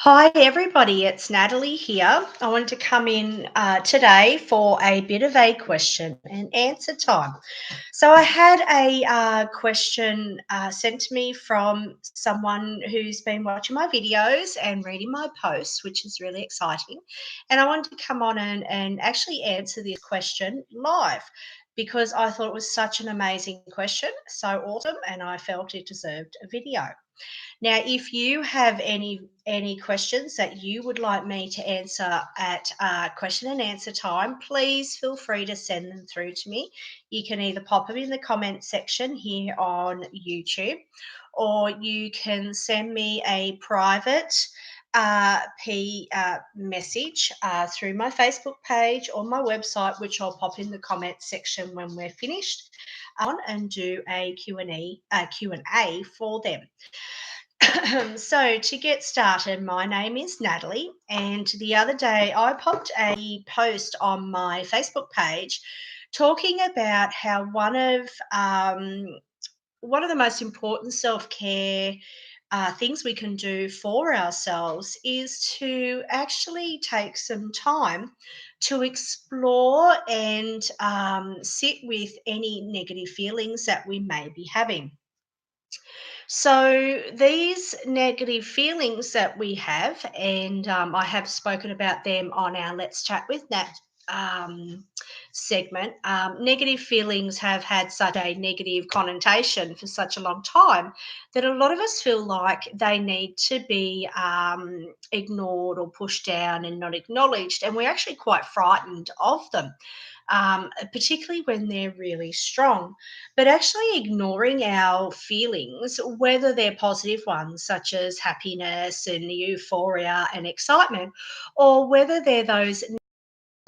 Hi, everybody. It's Natalie here. I wanted to come in today for a bit of a question and answer time. So, I had a question sent to me from someone who's been watching my videos and reading my posts, which is really exciting. And I wanted to come on and actually answer this question live because I thought it was such an amazing question, so awesome, and I felt it deserved a video. Now, if you have any questions that you would like me to answer at question and answer time, please feel free to send them through to me. You can either pop them in the comment section here on YouTube, or you can send me a private message through my Facebook page or my website, which I'll pop in the comment section when we're finished on and do a Q&A for them. So, to get started, my name is Natalie, and the other day I popped a post on my Facebook page talking about how one of the most important self care things we can do for ourselves is to actually take some time to explore and sit with any negative feelings that we may be having. So, these negative feelings that we have, and I have spoken about them on our Let's Chat with Nat um, segment. Negative feelings have had such a negative connotation for such a long time that a lot of us feel like they need to be ignored or pushed down and not acknowledged. And we're actually quite frightened of them, particularly when they're really strong. But actually ignoring our feelings, whether they're positive ones, such as happiness and euphoria and excitement, or whether they're those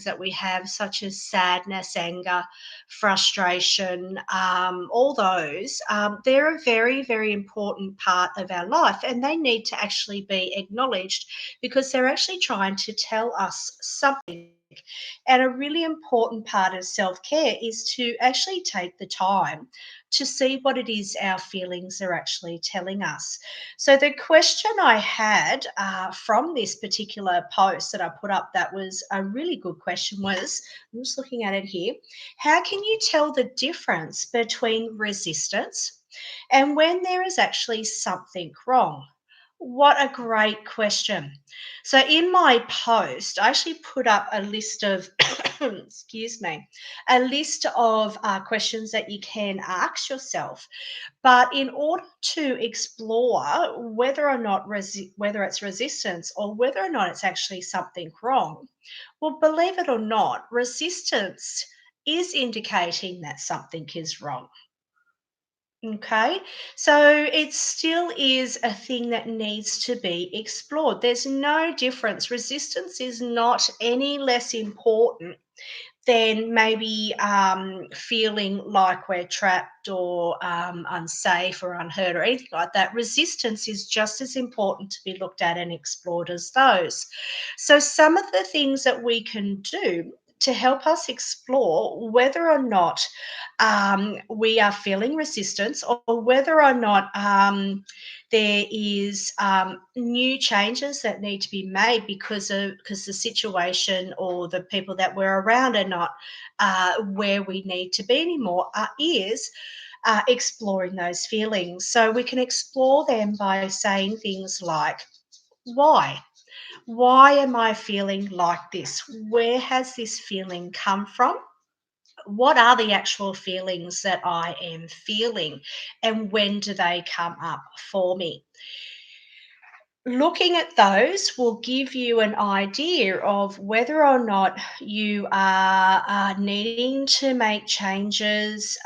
that we have, such as sadness, anger, frustration, all those, they're a very, very important part of our life and they need to actually be acknowledged because they're actually trying to tell us something. And a really important part of self care is to actually take the time to see what it is our feelings are actually telling us. So, the question I had from this particular post that I put up that was a really good question was, I'm just looking at it here, how can you tell the difference between resistance and when there is actually something wrong? What a great question. So, in my post, I actually put up a list of, excuse me, a list of questions that you can ask yourself. But in order to explore whether it's resistance or whether or not it's actually something wrong, well, believe it or not, resistance is indicating that something is wrong. Okay, so it still is a thing that needs to be explored. There's no difference. Resistance is not any less important than maybe feeling like we're trapped or unsafe or unheard or anything like that. Resistance is just as important to be looked at and explored as those. So, some of the things that we can do to help us explore whether or not we are feeling resistance or whether or not there is new changes that need to be made because the situation or the people that we're around are not where we need to be anymore is exploring those feelings. So we can explore them by saying things like, why? Why am I feeling like this? Where has this feeling come from? What are the actual feelings that I am feeling? And when do they come up for me? Looking at those will give you an idea of whether or not you are needing to make changes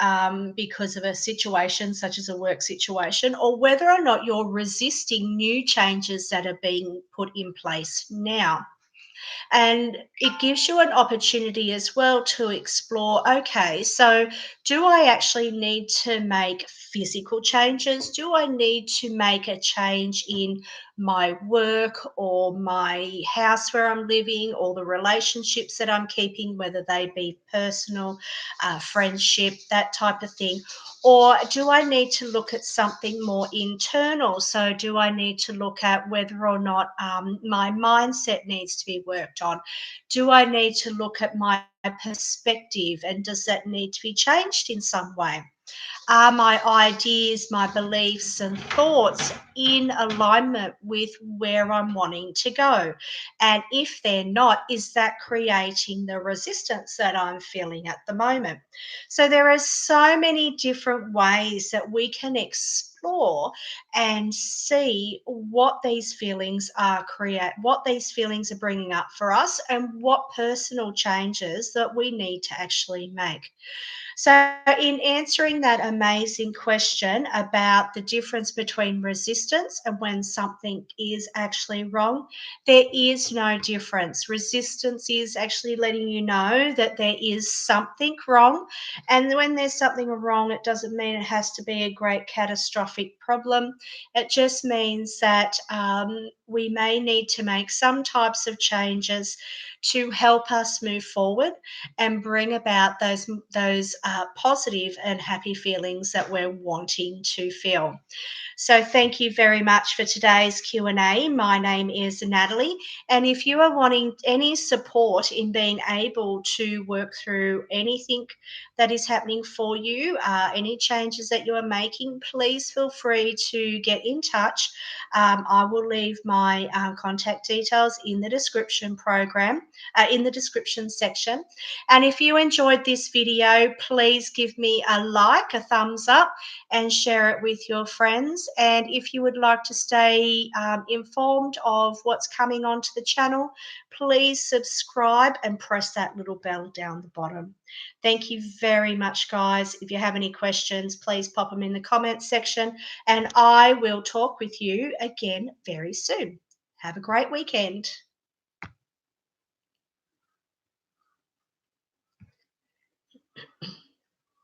because of a situation such as a work situation, or whether or not you're resisting new changes that are being put in place now. And it gives you an opportunity as well to explore, okay, so do I actually need to make physical changes? Do I need to make a change in my work or my house where I'm living or the relationships that I'm keeping, whether they be personal, friendship, that type of thing? Or do I need to look at something more internal? So, do I need to look at whether or not my mindset needs to be worked on? Do I need to look at my perspective and does that need to be changed in some way? Are my ideas, my beliefs, and thoughts in alignment with where I'm wanting to go? And if they're not, is that creating the resistance that I'm feeling at the moment? So there are so many different ways that we can explore and see what these feelings what these feelings are bringing up for us and what personal changes that we need to actually make. So, in answering that amazing question about the difference between resistance and when something is actually wrong, there is no difference. Resistance is actually letting you know that there is something wrong. And when there's something wrong, it doesn't mean it has to be a great catastrophic problem. It just means that we may need to make some types of changes to help us move forward and bring about those positive and happy feelings that we're wanting to feel. So thank you very much for today's Q&A. My name is Natalie, and if you are wanting any support in being able to work through anything that is happening for you, any changes that you are making, please feel free to get in touch. I will leave my contact details in the in the description section. And if you enjoyed this video, please give me a like, a thumbs up, and share it with your friends. And if you would like to stay informed of what's coming onto the channel, please subscribe and press that little bell down the bottom. Thank you very much, guys. If you have any questions, please pop them in the comments section, and I will talk with you again very soon. Have a great weekend.